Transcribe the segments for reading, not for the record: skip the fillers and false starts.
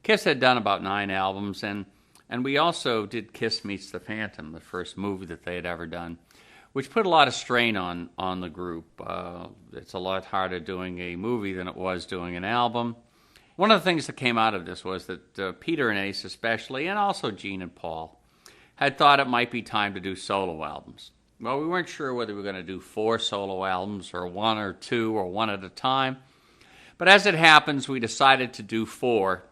Kiss had done about 9 albums, and we also did Kiss Meets the Phantom, the first movie that they had ever done, which put a lot of strain on the group. It's a lot harder doing a movie than it was doing an album. One of the things that came out of this was that Peter and Ace especially, and also Gene and Paul, had thought it might be time to do solo albums. Well, we weren't sure whether we were going to do 4 solo albums or 1 or 2 or 1 at a time. But as it happens, we decided to do 4,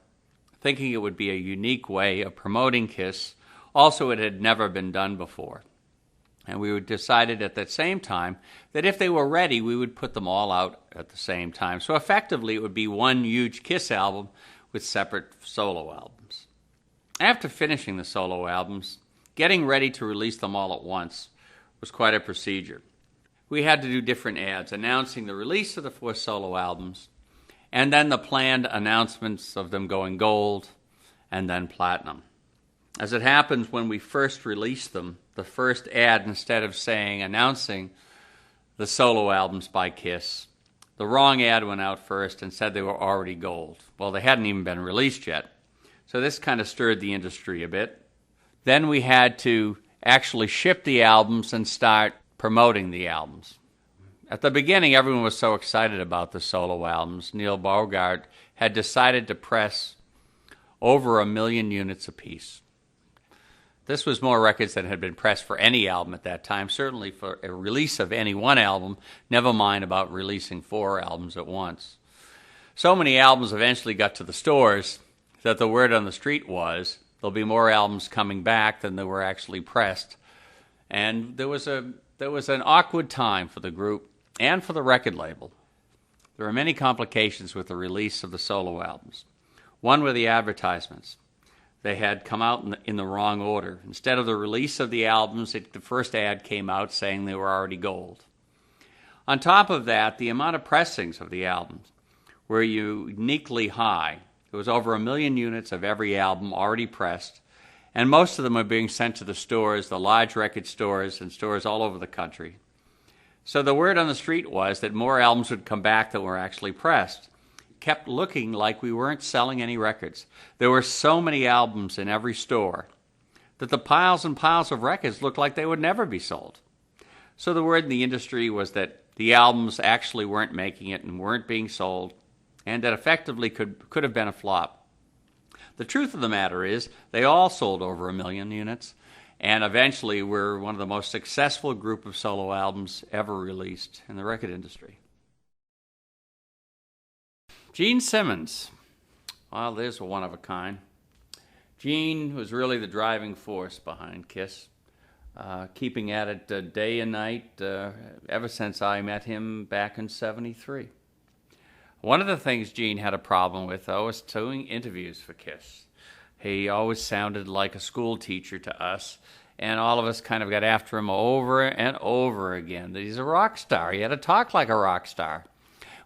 thinking it would be a unique way of promoting Kiss. Also, it had never been done before. And we decided at that same time that if they were ready, we would put them all out at the same time. So effectively, it would be one huge Kiss album with separate solo albums. After finishing the solo albums, getting ready to release them all at once was quite a procedure. We had to do different ads announcing the release of the 4 solo albums, and then the planned announcements of them going gold and then platinum. As it happens, when we first released them, the first ad, instead of announcing the solo albums by Kiss, the wrong ad went out first and said they were already gold. Well, they hadn't even been released yet. So this kind of stirred the industry a bit. Then we had to actually ship the albums and start promoting the albums. At the beginning, everyone was so excited about the solo albums. Neil Bogart had decided to press over 1 million units apiece. This was more records than had been pressed for any album at that time, certainly for a release of any one album, never mind about releasing 4 albums at once. So many albums eventually got to the stores that the word on the street was there'll be more albums coming back than there were actually pressed. And there was an awkward time for the group and for the record label. There were many complications with the release of the solo albums. One were the advertisements. They had come out in the wrong order. Instead of the release of the albums, the first ad came out saying they were already gold. On top of that, the amount of pressings of the albums were uniquely high. There was over 1 million units of every album already pressed, and most of them were being sent to the stores, the large record stores, and stores all over the country. So the word on the street was that more albums would come back than were actually pressed. It kept looking like we weren't selling any records. There were so many albums in every store that the piles and piles of records looked like they would never be sold. So the word in the industry was that the albums actually weren't making it and weren't being sold, and that effectively could have been a flop. The truth of the matter is they all sold over 1 million units, and eventually were one of the most successful group of solo albums ever released in the record industry. Gene Simmons. Well, there's one of a kind. Gene was really the driving force behind Kiss, keeping at it day and night ever since I met him back in '73. One of the things Gene had a problem with, though, was doing interviews for Kiss. He always sounded like a school teacher to us, and all of us kind of got after him over and over again, that he's a rock star. He had to talk like a rock star.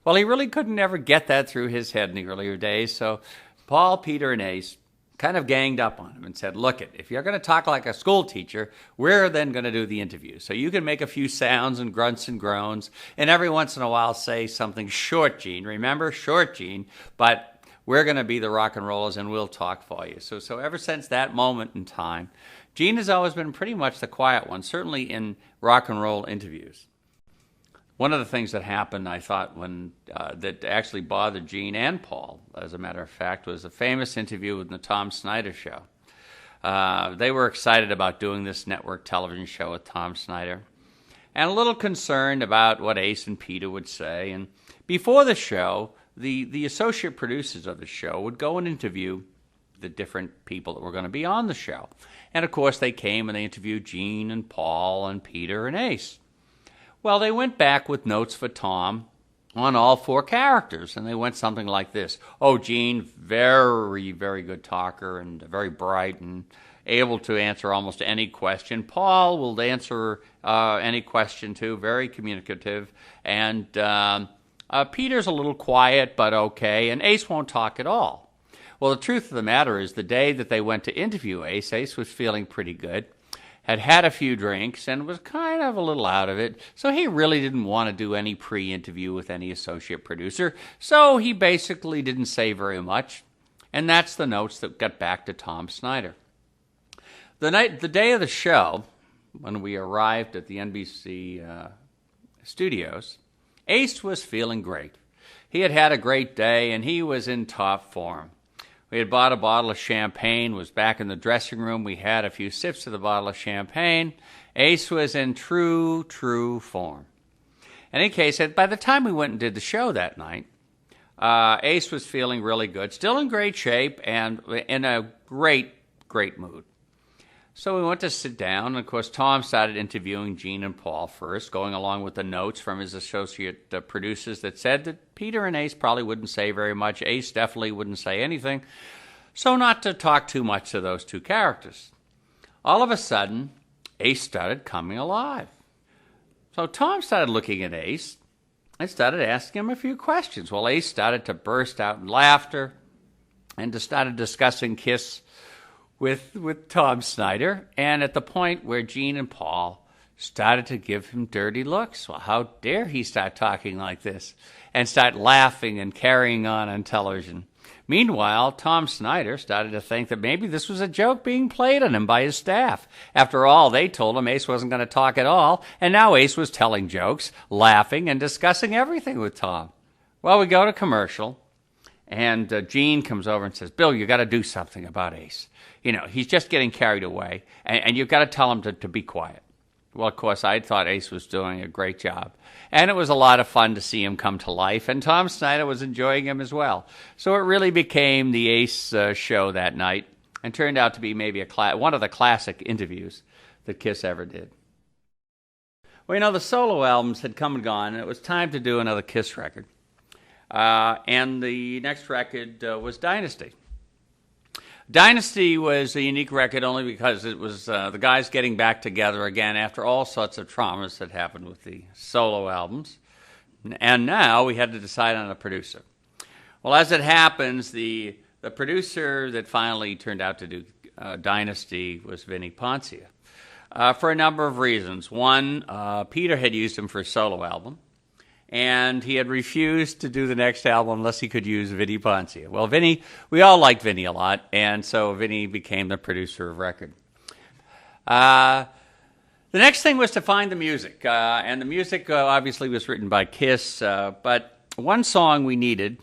Well, he really couldn't ever get that through his head in the earlier days, so Paul, Peter, and Ace kind of ganged up on him and said, look, if you're going to talk like a school teacher, we're then going to do the interview. So you can make a few sounds and grunts and groans, and every once in a while say something short, Gene. Remember? Short, Gene. But we're going to be the rock and rollers, and we'll talk for you. So ever since that moment in time, Gene has always been pretty much the quiet one, certainly in rock and roll interviews. One of the things that happened, I thought, that actually bothered Gene and Paul, as a matter of fact, was a famous interview with the Tom Snyder Show. They were excited about doing this network television show with Tom Snyder, and a little concerned about what Ace and Peter would say. And before the show, the associate producers of the show would go and interview the different people that were going to be on the show. And, of course, they came and they interviewed Gene and Paul and Peter and Ace. Well, they went back with notes for Tom on all 4 characters, and they went something like this. Oh, Gene, very, very good talker and very bright and able to answer almost any question. Paul will answer any question, too, very communicative. And Peter's a little quiet, but okay, and Ace won't talk at all. Well, the truth of the matter is the day that they went to interview Ace, Ace was feeling pretty good, had a few drinks, and was kind of a little out of it, so he really didn't want to do any pre-interview with any associate producer, so he basically didn't say very much, And that's the notes that got back to Tom Snyder. The day of the show, when we arrived at the NBC studios, Ace was feeling great. He had had a great day, and he was in top form. We had bought a bottle of champagne, was back in the dressing room. We had a few sips of the bottle of champagne. Ace was in true form. In any case, by the time we went and did the show that night, Ace was feeling really good, still in great shape, and in a great mood. So we went to sit down, and of course Tom started interviewing Gene and Paul first, going along with the notes from his associate producers that said that Peter and Ace probably wouldn't say very much. Ace definitely wouldn't say anything. So not to talk too much to those two characters. All of a sudden, Ace started coming alive. So Tom started looking at Ace and started asking him a few questions. Well, Ace started to burst out in laughter and started discussing Kiss with Tom Snyder, and at the point where Gene and Paul started to give him dirty looks. Well, how dare he start talking like this and start laughing and carrying on television. Meanwhile, Tom Snyder started to think that maybe this was a joke being played on him by his staff. After all, they told him Ace wasn't going to talk at all, and now Ace was telling jokes, laughing, and discussing everything with Tom. Well, we go to commercial, and Gene comes over and says, Bill, you got to do something about Ace. You know, he's just getting carried away, and you've got to tell him to be quiet. Well, of course, I thought Ace was doing a great job. And it was a lot of fun to see him come to life, and Tom Snyder was enjoying him as well. So it really became the Ace show that night, and turned out to be maybe one of the classic interviews that Kiss ever did. Well, you know, the solo albums had come and gone, and it was time to do another Kiss record. And the next record was Dynasty. Dynasty was a unique record only because it was the guys getting back together again after all sorts of traumas that happened with the solo albums. And now we had to decide on a producer. Well, as it happens, the producer that finally turned out to do Dynasty was Vinnie Poncia for a number of reasons. One, Peter had used him for a solo album, and he had refused to do the next album unless he could use Vinnie Poncia. Well, Vinnie, we all liked Vinnie a lot, and so Vinnie became the producer of record. The next thing was to find the music, and the music obviously was written by Kiss, but one song we needed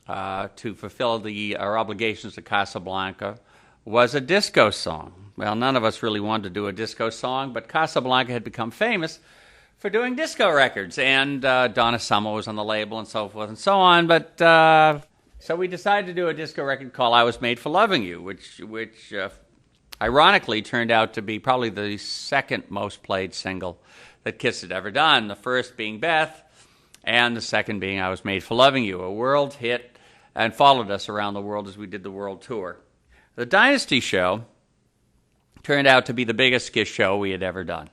to fulfill our obligations to Casablanca was a disco song. Well, none of us really wanted to do a disco song, but Casablanca had become famous for doing disco records, and Donna Summer was on the label and so forth and so on, but so we decided to do a disco record called I Was Made for Loving You, which ironically turned out to be probably the second most played single that Kiss had ever done, the first being Beth, and the second being I Was Made for Loving You, a world hit, and followed us around the world as we did the world tour. The Dynasty show turned out to be the biggest Kiss show we had ever done.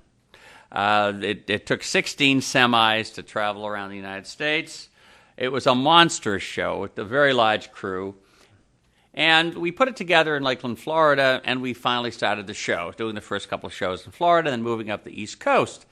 It took 16 semis to travel around the United States. It was a monstrous show with a very large crew. And we put it together in Lakeland, Florida, and we finally started the show, doing the first couple of shows in Florida and moving up the East Coast.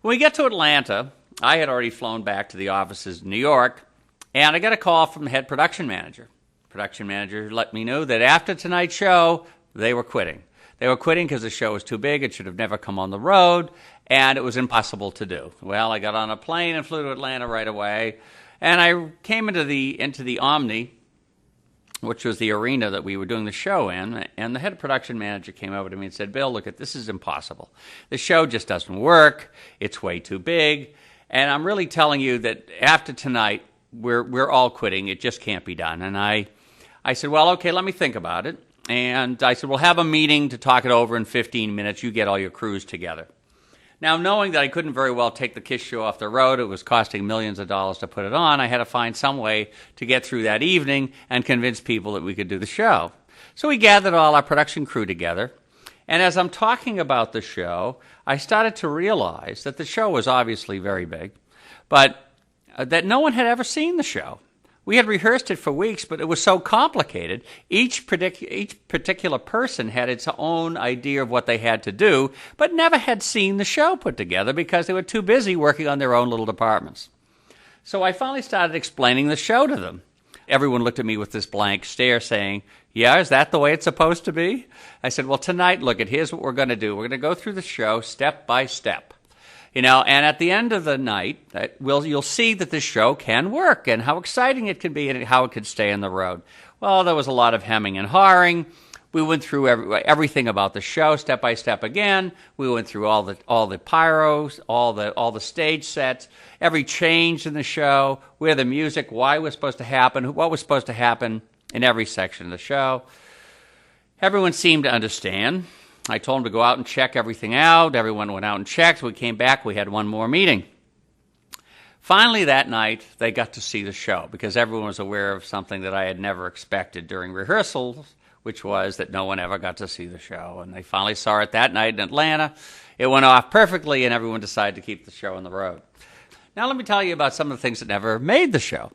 When we get to Atlanta, I had already flown back to the offices in New York, and I got a call from the head production manager. The production manager let me know that after tonight's show, they were quitting. They were quitting because the show was too big, it should have never come on the road, and it was impossible to do. Well, I got on a plane and flew to Atlanta right away, and I came into the Omni, which was the arena that we were doing the show in, and the head production manager came over to me and said, Bill, look, this is impossible. The show just doesn't work, it's way too big, and I'm really telling you that after tonight, we're all quitting, it just can't be done. And I said, well, okay, let me think about it. And I said, we'll have a meeting to talk it over in 15 minutes. You get all your crews together. Now, knowing that I couldn't very well take the Kiss show off the road, it was costing millions of dollars to put it on, I had to find some way to get through that evening and convince people that we could do the show. So we gathered all our production crew together. And as I'm talking about the show, I started to realize that the show was obviously very big, but that no one had ever seen the show. We had rehearsed it for weeks, but it was so complicated. Each particular person had its own idea of what they had to do, but never had seen the show put together because they were too busy working on their own little departments. So I finally started explaining the show to them. Everyone looked at me with this blank stare saying, yeah, is that the way it's supposed to be? I said, well, tonight, here's what we're going to do. We're going to go through the show step by step. And at the end of the night, you'll see that the show can work and how exciting it can be and how it can stay on the road. Well, there was a lot of hemming and hawing. We went through everything about the show step by step again. We went through all the pyros, all the stage sets, every change in the show, where the music, why it was supposed to happen, what was supposed to happen in every section of the show. Everyone seemed to understand. I told them to go out and check everything out. Everyone went out and checked. We came back. We had one more meeting. Finally, that night, they got to see the show because everyone was aware of something that I had never expected during rehearsals, which was that no one ever got to see the show. And they finally saw it that night in Atlanta. It went off perfectly, and everyone decided to keep the show on the road. Now let me tell you about some of the things that never made the show.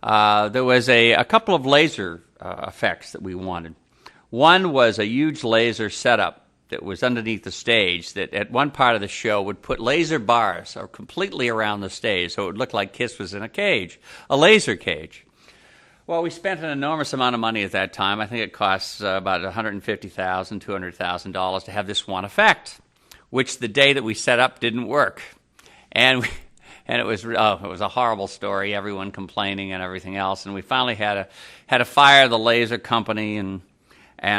There was a couple of laser effects that we wanted. One was a huge laser setup that was underneath the stage that at one part of the show would put laser bars completely around the stage so it would look like Kiss was in a cage, a laser cage. Well, we spent an enormous amount of money at that time. I think it costs about $150,000, $200,000 to have this one effect, which the day that we set up didn't work. And it was a horrible story, everyone complaining and everything else. And we finally had to fire the laser company, and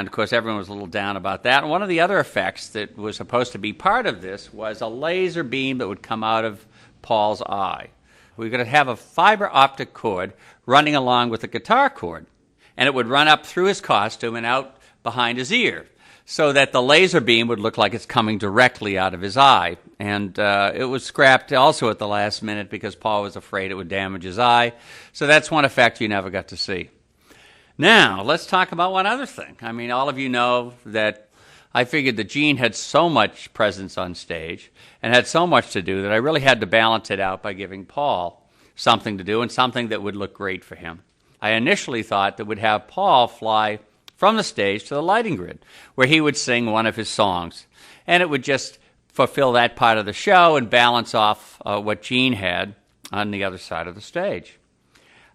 of course everyone was a little down about that. And one of the other effects that was supposed to be part of this was a laser beam that would come out of Paul's eye. We were going to have a fiber optic cord running along with the guitar cord, and it would run up through his costume and out behind his ear, so that the laser beam would look like it's coming directly out of his eye. And it was scrapped also at the last minute because Paul was afraid it would damage his eye. So that's one effect you never got to see. Now, let's talk about one other thing. I mean, all of you know that I figured that Gene had so much presence on stage and had so much to do that I really had to balance it out by giving Paul something to do and something that would look great for him. I initially thought that we'd have Paul fly from the stage to the lighting grid, where he would sing one of his songs. And it would just fulfill that part of the show and balance off what Gene had on the other side of the stage.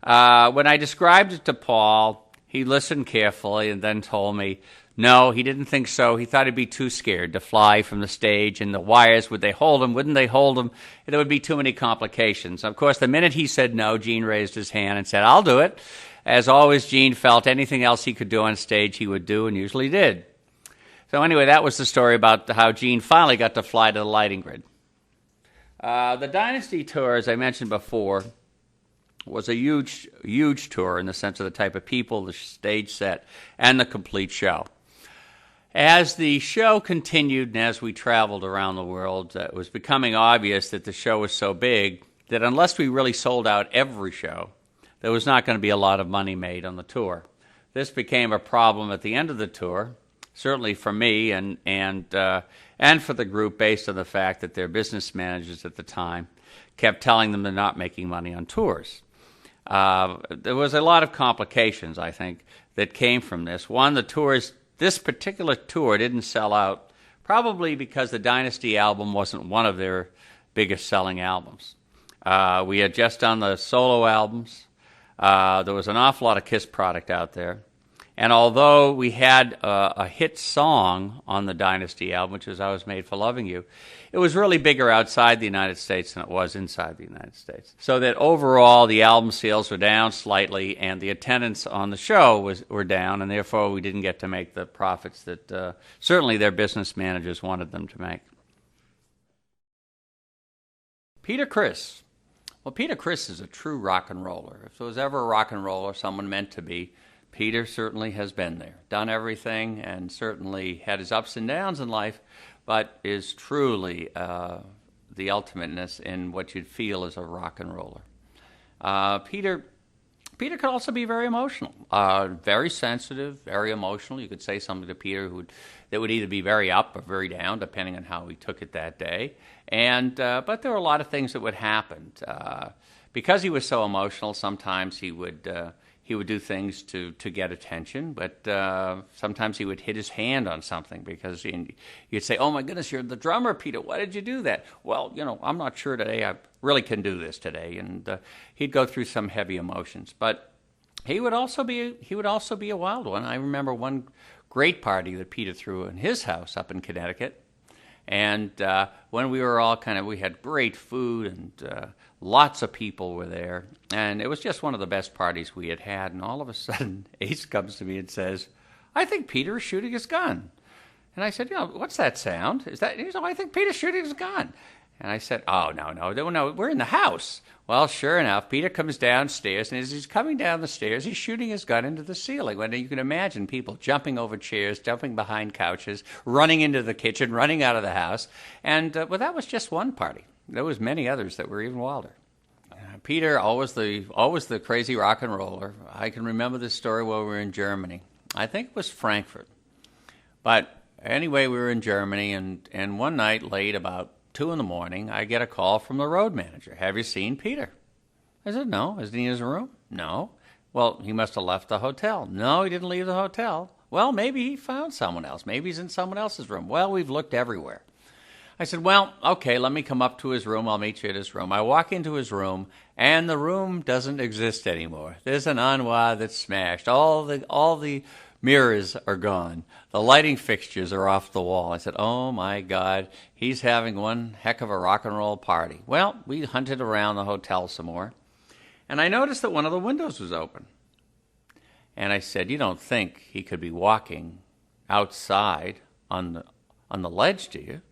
When I described it to Paul, he listened carefully and then told me, no, he didn't think so. He thought he'd be too scared to fly from the stage, and the wires, would they hold him? Wouldn't they hold him? There would be too many complications. Of course, the minute he said no, Gene raised his hand and said, I'll do it. As always, Gene felt anything else he could do on stage he would do, and usually did. So anyway, that was the story about how Gene finally got to fly to the lighting grid. The Dynasty tour, as I mentioned before, was a huge tour in the sense of the type of people, the stage set, and the complete show. As the show continued and as we traveled around the world, it was becoming obvious that the show was so big that unless we really sold out every show, there was not going to be a lot of money made on the tour. This became a problem at the end of the tour, certainly for me and for the group, based on the fact that their business managers at the time kept telling them they're not making money on tours. There was a lot of complications, I think, that came from this. One, this particular tour didn't sell out, probably because the Dynasty album wasn't one of their biggest selling albums. We had just done the solo albums. There was an awful lot of Kiss product out there. And although we had a hit song on the Dynasty album, which was I Was Made for Loving You, it was really bigger outside the United States than it was inside the United States. So that overall the album sales were down slightly and the attendance on the show were down, and therefore we didn't get to make the profits that certainly their business managers wanted them to make. Peter Criss. Well, Peter Criss is a true rock and roller. If there was ever a rock and roller someone meant to be, Peter certainly has been there, done everything, and certainly had his ups and downs in life, but is truly the ultimateness in what you'd feel as a rock and roller. Peter could also be very emotional, very sensitive, very emotional. You could say something to Peter that would either be very up or very down, depending on how he took it that day. But there were a lot of things that would happen. Because he was so emotional, sometimes he would do things to get attention, but sometimes he would hit his hand on something because you'd say, oh my goodness, you're the drummer, Peter, why did you do that? Well, I'm not sure today, I really can do this today. And he'd go through some heavy emotions. But he would also be a wild one. I remember one great party that Peter threw in his house up in Connecticut. And when we were all we had great food and lots of people were there. And it was just one of the best parties we had had. And all of a sudden, Ace comes to me and says, "I think Peter is shooting his gun." And I said, "What's that sound? Is that?" He said, "Oh, I think Peter's shooting his gun." And I said, "Oh, no, we're in the house." Well, sure enough, Peter comes downstairs, and as he's coming down the stairs, he's shooting his gun into the ceiling. When you can imagine people jumping over chairs, jumping behind couches, running into the kitchen, running out of the house. And, that was just one party. There was many others that were even wilder. Peter, always the crazy rock and roller. I can remember this story while we were in Germany. I think it was Frankfurt. But anyway, we were in Germany, and one night late, about 2 in the morning, I get a call from the road manager. "Have you seen Peter?" I said, "No." "Isn't he in his room?" "No." "Well, he must have left the hotel." "No, he didn't leave the hotel." "Well, maybe he found someone else. Maybe he's in someone else's room." "Well, we've looked everywhere." I said, "Well, okay, let me come up to his room. I'll meet you at his room." I walk into his room, and the room doesn't exist anymore. There's an armoire that's smashed. All the mirrors are gone. The lighting fixtures are off the wall. I said, "Oh, my God, he's having one heck of a rock and roll party." Well, we hunted around the hotel some more, and I noticed that one of the windows was open. And I said, "You don't think he could be walking outside on the ledge, do you?"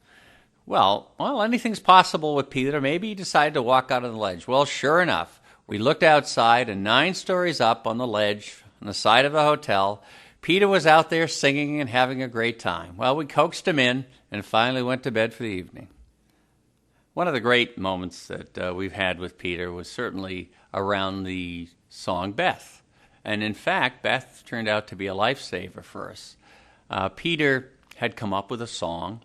Well, anything's possible with Peter. Maybe he decided to walk out on the ledge. Well, sure enough, we looked outside, and 9 stories up on the ledge on the side of the hotel, Peter was out there singing and having a great time. Well, we coaxed him in and finally went to bed for the evening. One of the great moments that we've had with Peter was certainly around the song Beth. And in fact, Beth turned out to be a lifesaver for us. Peter had come up with a song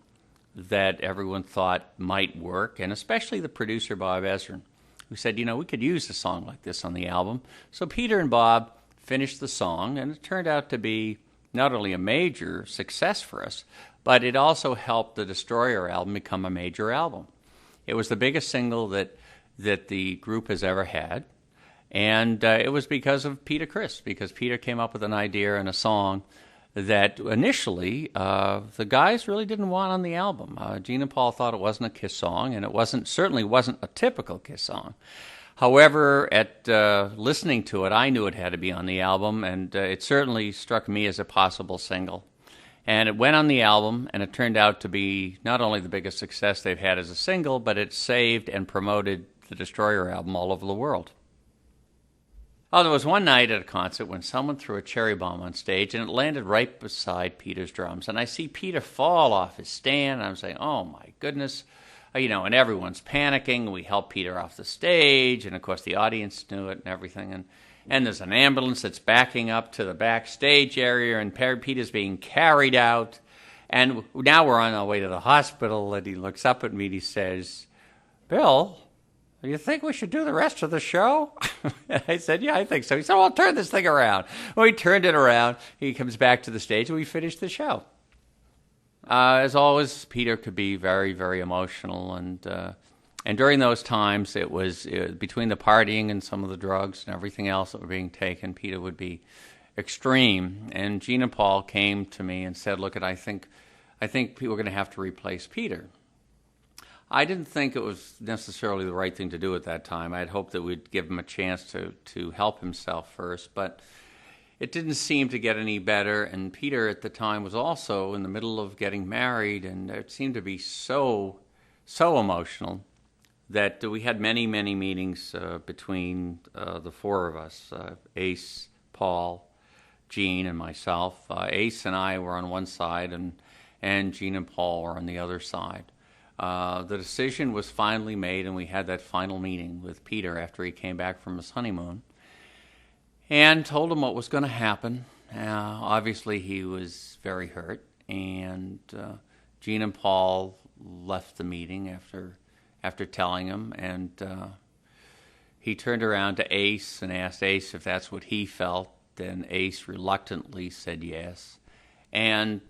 that everyone thought might work, and especially the producer, Bob Ezrin, who said, we could use a song like this on the album. So Peter and Bob finished the song, and it turned out to be not only a major success for us, but it also helped the Destroyer album become a major album. It was the biggest single that the group has ever had, and it was because of Peter Criss, because Peter came up with an idea and a song that initially the guys really didn't want on the album. Gene and Paul thought it wasn't a Kiss song, and it certainly wasn't a typical Kiss song. However, at listening to it, I knew it had to be on the album, and it certainly struck me as a possible single. And it went on the album, and it turned out to be not only the biggest success they've had as a single, but it saved and promoted the Destroyer album all over the world. Oh, there was one night at a concert when someone threw a cherry bomb on stage, and it landed right beside Peter's drums. And I see Peter fall off his stand, and I'm saying, oh, my goodness. And everyone's panicking. We help Peter off the stage, and, of course, the audience knew it and everything. And there's an ambulance that's backing up to the backstage area, and Peter's being carried out. And now we're on our way to the hospital, and he looks up at me and he says, "Bill, do you think we should do the rest of the show?" I said, "Yeah, I think so." He said, "Well, turn this thing around." Well, he turned it around. He comes back to the stage, and we finished the show. As always, Peter could be very, very emotional, and during those times, it was between the partying and some of the drugs and everything else that were being taken, Peter would be extreme. And Gene and Paul came to me and said, "Look, I think we're going to have to replace Peter." I didn't think it was necessarily the right thing to do at that time. I had hoped that we'd give him a chance to help himself first, but it didn't seem to get any better, and Peter at the time was also in the middle of getting married, and it seemed to be so emotional that we had many, many meetings between the four of us, Ace, Paul, Gene, and myself. Ace and I were on one side, and Gene and Paul were on the other side. The decision was finally made, and we had that final meeting with Peter after he came back from his honeymoon and told him what was going to happen. Obviously, he was very hurt, and Gene and Paul left the meeting after telling him, and he turned around to Ace and asked Ace if that's what he felt. Then Ace reluctantly said yes, and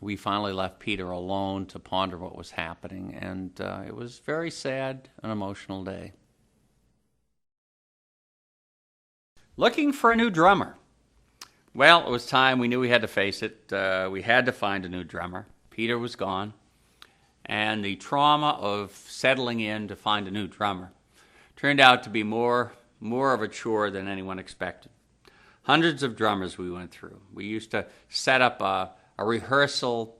we finally left Peter alone to ponder what was happening, and it was very sad, an emotional day. looking for a new drummer. Well, it was time. We knew we had to face it. We had to find a new drummer. Peter was gone. And the trauma of settling in to find a new drummer turned out to be more of a chore than anyone expected. Hundreds of drummers we went through. We used to set up a rehearsal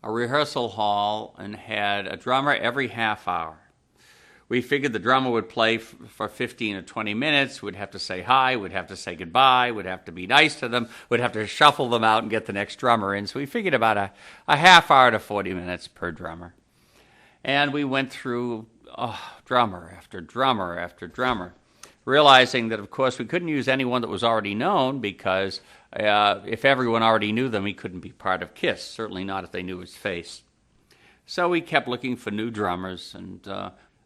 hall and had a drummer every half hour. We figured the drummer would play for 15 or 20 minutes. We'd have to say hi. We'd have to say goodbye. We'd have to be nice to them. We'd have to shuffle them out and get the next drummer in. So we figured about a half hour to 40 minutes per drummer. And we went through drummer after drummer after drummer, realizing that, of course, we couldn't use anyone that was already known because if everyone already knew them, he couldn't be part of Kiss, certainly not if they knew his face. So we kept looking for new drummers, and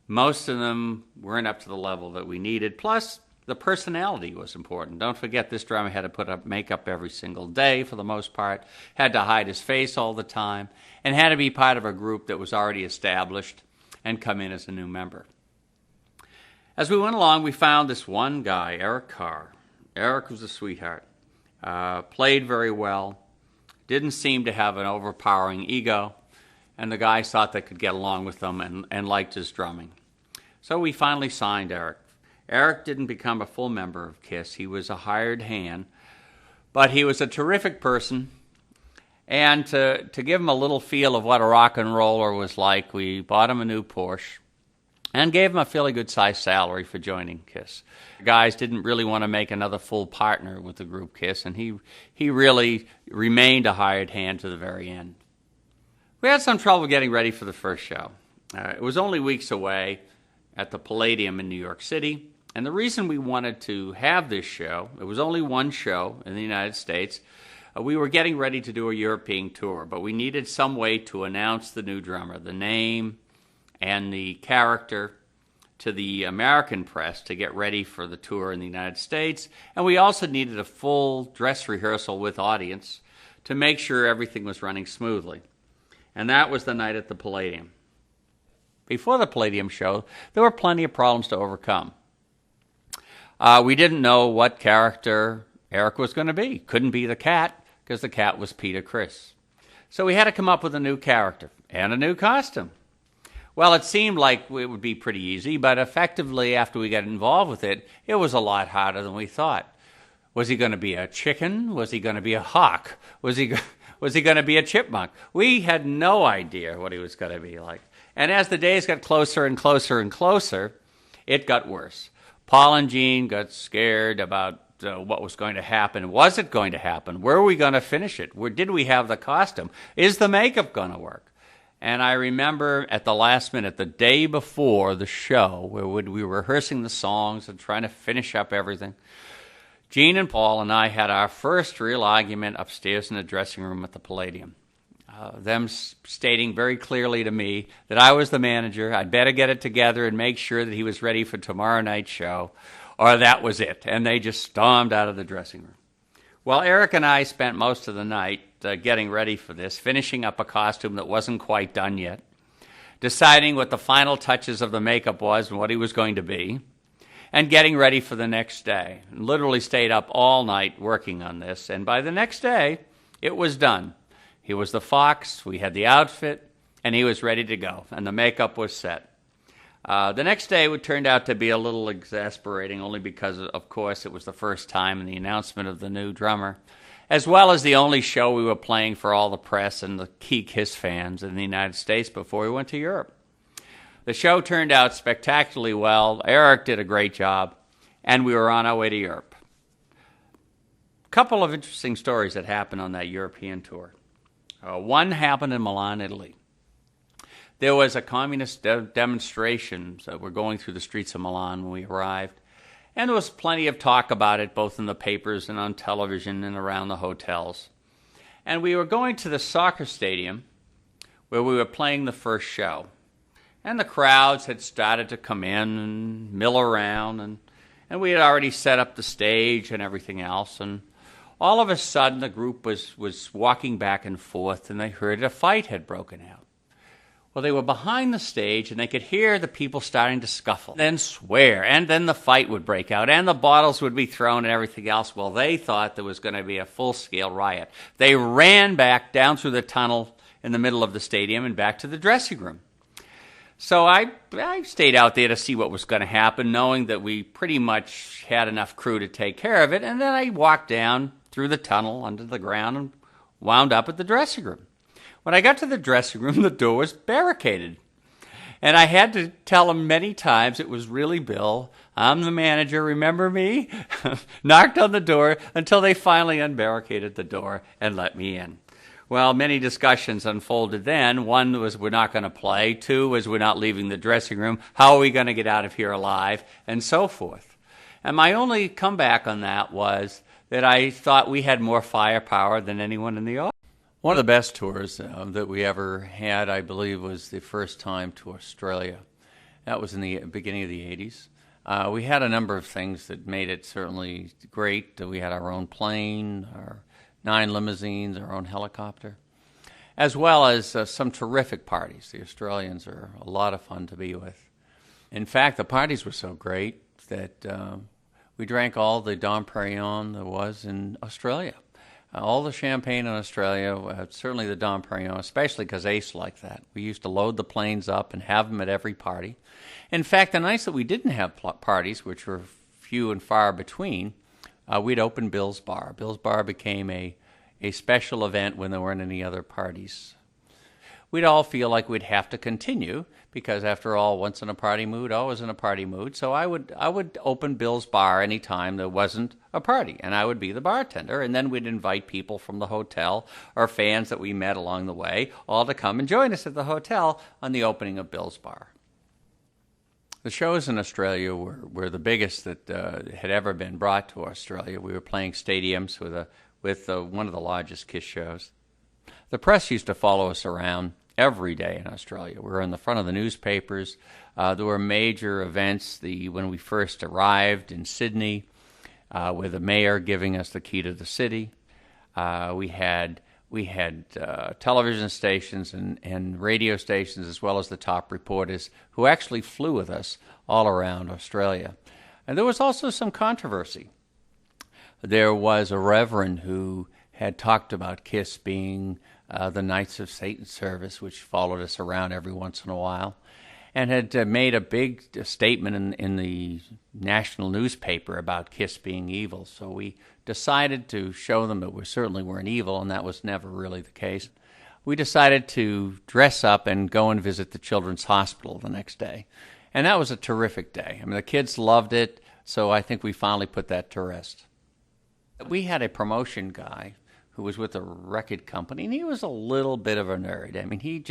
most of them weren't up to the level that we needed. Plus, the personality was important. Don't forget, this drummer had to put up makeup every single day for the most part, had to hide his face all the time, and had to be part of a group that was already established and come in as a new member. As we went along, we found this one guy, Carr. Eric was a sweetheart, played very well, didn't seem to have an overpowering ego, and the guys thought they could get along with them and liked his drumming. So we finally signed Eric. Eric didn't become a full member of Kiss. He was a hired hand, but he was a terrific person. And to give him a little feel of what a rock and roller was like, we bought him a new Porsche and gave him a fairly good-sized salary for joining Kiss. The guys didn't really want to make another full partner with the group Kiss, and he really remained a hired hand to the very end. We had some trouble getting ready for the first show. It was only weeks away at the Palladium in New York City, and the reason we wanted to have this show, it was only one show in the United States. We were getting ready to do a European tour, but we needed some way to announce the new drummer, the name and the character, to the American press to get ready for the tour in the United States. And we also needed a full dress rehearsal with audience to make sure everything was running smoothly. And that was the night at the Palladium. Before the Palladium show, there were plenty of problems to overcome. We didn't know what character Eric was going to be. Couldn't be the cat, because the cat was Peter Criss. So we had to come up with a new character and a new costume. Well, it seemed like it would be pretty easy, but effectively, after we got involved with it, it was a lot harder than we thought. Was he going to be a chicken? Was he going to be a hawk? Was he going to be a chipmunk? We had no idea what he was going to be like. And as the days got closer and closer and closer, it got worse. Paul and Gene got scared about what was going to happen. Was it going to happen? Where were we going to finish it? Where did we have the costume? Is the makeup going to work? And I remember at the last minute, the day before the show, where we were rehearsing the songs and trying to finish up everything, Gene and Paul and I had our first real argument upstairs in the dressing room at the Palladium. Them stating very clearly to me that I was the manager, I'd better get it together and make sure that he was ready for tomorrow night's show, or that was it. And they just stormed out of the dressing room. Well, Eric and I spent most of the night getting ready for this, finishing up a costume that wasn't quite done yet, deciding what the final touches of the makeup was and what he was going to be, and getting ready for the next day. And literally stayed up all night working on this, and by the next day, it was done. He was the fox, we had the outfit, and he was ready to go, and the makeup was set. The next day it turned out to be a little exasperating, only because, of course, it was the first time in the announcement of the new drummer, as well as the only show we were playing for all the press and the key Kiss fans in the United States before we went to Europe. The show turned out spectacularly well. Eric did a great job, and we were on our way to Europe. A couple of interesting stories that happened on that European tour. One happened in Milan, Italy. There was a communist demonstration that were going through the streets of Milan when we arrived, and there was plenty of talk about it, both in the papers and on television and around the hotels. And we were going to the soccer stadium where we were playing the first show. And the crowds had started to come in and mill around, and we had already set up the stage and everything else. And all of a sudden, the group was walking back and forth, and they heard a fight had broken out. Well, they were behind the stage, and they could hear the people starting to scuffle, then swear, and then the fight would break out, and the bottles would be thrown and everything else. Well, they thought there was going to be a full-scale riot. They ran back down through the tunnel in the middle of the stadium and back to the dressing room. So I stayed out there to see what was going to happen, knowing that we pretty much had enough crew to take care of it, and then I walked down through the tunnel under the ground and wound up at the dressing room. When I got to the dressing room, the door was barricaded. And I had to tell him many times it was really Bill. I'm the manager, remember me? Knocked on the door until they finally unbarricaded the door and let me in. Well, many discussions unfolded then. One was we're not going to play. Two was we're not leaving the dressing room. How are we going to get out of here alive? And so forth. And my only comeback on that was that I thought we had more firepower than anyone in the audience. One of the best tours that we ever had, I believe, was the first time to Australia. That was in the beginning of the 80s. We had a number of things that made it certainly great. We had our own plane, our 9 limousines, our own helicopter, as well as some terrific parties. The Australians are a lot of fun to be with. In fact, the parties were so great that we drank all the Dom Perignon there was in Australia. All the champagne in Australia, certainly the Dom Perignon, especially because Ace liked that. We used to load the planes up and have them at every party. In fact, the nights that we didn't have parties, which were few and far between, we'd open Bill's Bar. Bill's Bar became a special event when there weren't any other parties. We'd all feel like we'd have to continue because, after all, once in a party mood, always in a party mood. So I would open Bill's Bar any time there wasn't a party, and I would be the bartender. And then we'd invite people from the hotel or fans that we met along the way all to come and join us at the hotel on the opening of Bill's Bar. The shows in Australia were the biggest that had ever been brought to Australia. We were playing stadiums with one of the largest Kiss shows. The press used to follow us around every day in Australia. We were in the front of the newspapers. There were major events when we first arrived in Sydney, with the mayor giving us the key to the city. We had television stations and radio stations, as well as the top reporters who actually flew with us all around Australia. And there was also some controversy. There was a reverend who had talked about Kiss being the Knights of Satan service, which followed us around every once in a while, and had made a big statement in the national newspaper about Kiss being evil. So we decided to show them that we certainly weren't evil, and that was never really the case. We decided to dress up and go and visit the Children's Hospital the next day. And that was a terrific day. I mean, the kids loved it, so I think we finally put that to rest. We had a promotion guy who was with a record company, and he was a little bit of a nerd. I mean, he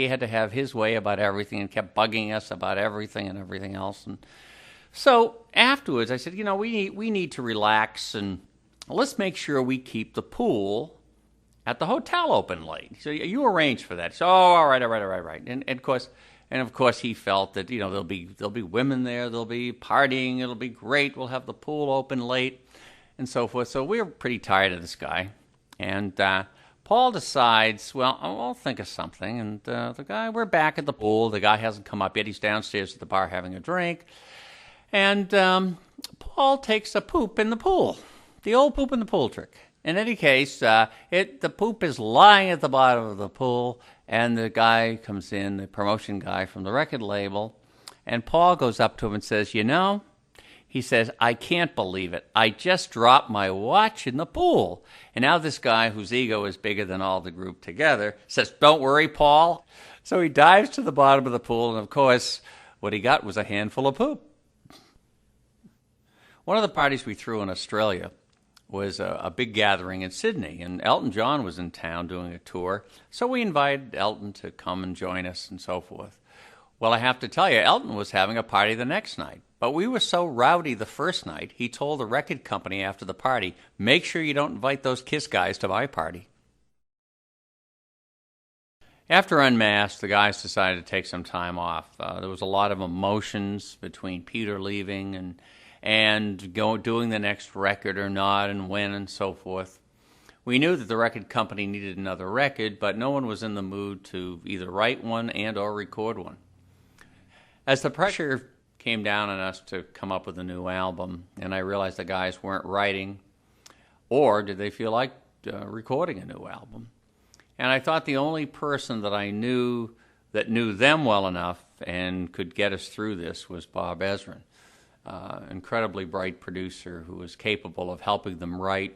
had to have his way about everything and kept bugging us about everything and everything else. And so afterwards, I said, we need to relax, and let's make sure we keep the pool at the hotel open late. So you arranged for that. So, all right. And of course, he felt that there'll be women there, there'll be partying, it'll be great. We'll have the pool open late, and so forth. So we were pretty tired of this guy. And Paul decides, well, I'll think of something. And we're back at the pool. The guy hasn't come up yet. He's downstairs at the bar having a drink. And Paul takes a poop in the pool, the old poop in the pool trick. In any case, the poop is lying at the bottom of the pool, and the guy comes in, the promotion guy from the record label, and Paul goes up to him and says, he says, I can't believe it. I just dropped my watch in the pool. And now this guy, whose ego is bigger than all the group together, says, don't worry, Paul. So he dives to the bottom of the pool, and of course, what he got was a handful of poop. One of the parties we threw in Australia was a big gathering in Sydney, and Elton John was in town doing a tour, so we invited Elton to come and join us and so forth. Well, I have to tell you, Elton was having a party the next night. But we were so rowdy the first night, he told the record company after the party, make sure you don't invite those Kiss guys to my party. After Unmasked, the guys decided to take some time off. There was a lot of emotions between Peter leaving and doing the next record or not and when and so forth. We knew that the record company needed another record, but no one was in the mood to either write one and or record one. As the pressure came down on us to come up with a new album, and I realized the guys weren't writing, or did they feel like recording a new album? And I thought the only person that I knew that knew them well enough and could get us through this was Bob Ezrin, incredibly bright producer who was capable of helping them write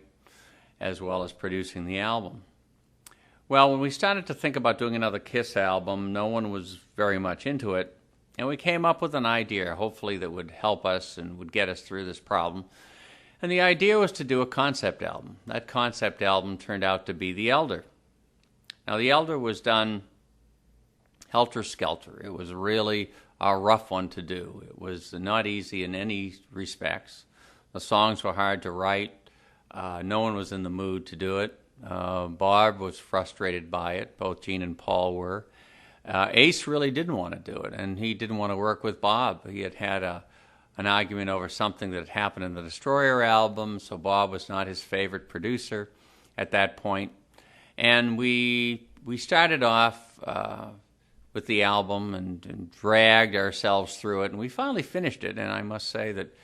as well as producing the album. Well, when we started to think about doing another Kiss album, no one was very much into it, and we came up with an idea, hopefully that would help us and would get us through this problem. And the idea was to do a concept album. That concept album turned out to be The Elder. Now, The Elder was done helter-skelter. It was really a rough one to do. It was not easy in any respects. The songs were hard to write. No one was in the mood to do it. Bob was frustrated by it. Both Gene and Paul were. Ace really didn't want to do it, and he didn't want to work with Bob. He had an argument over something that had happened in the Destroyer album, so Bob was not his favorite producer at that point. And we started off with the album and dragged ourselves through it, and we finally finished it. And I must say that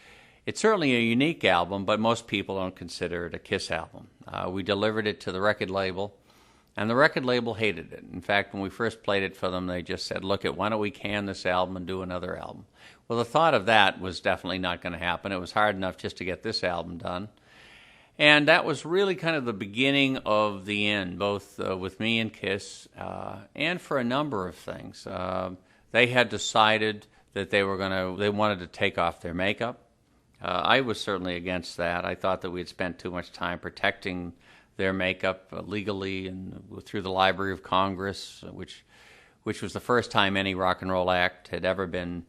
it's certainly a unique album, but most people don't consider it a Kiss album. We delivered it to the record label, and the record label hated it. In fact, when we first played it for them, they just said, look, why don't we can this album and do another album? Well, the thought of that was definitely not going to happen. It was hard enough just to get this album done. And that was really kind of the beginning of the end, both with me and Kiss, and for a number of things. They had decided that they wanted to take off their makeup. I was certainly against that. I thought that we had spent too much time protecting their makeup legally and through the Library of Congress, which was the first time any rock and roll act had ever been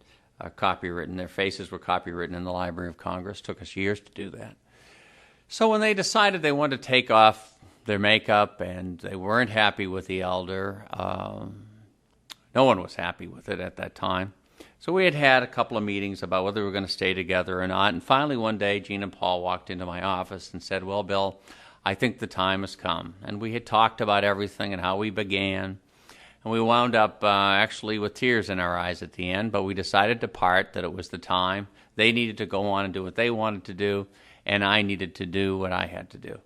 copywritten. Their faces were copywritten in the Library of Congress. It took us years to do that. So when they decided they wanted to take off their makeup and they weren't happy with The Elder, no one was happy with it at that time. So we had a couple of meetings about whether we were going to stay together or not. And finally one day, Gene and Paul walked into my office and said, well, Bill, I think the time has come. And we had talked about everything and how we began. And we wound up actually with tears in our eyes at the end, but we decided to part, that it was the time. They needed to go on and do what they wanted to do, and I needed to do what I had to do.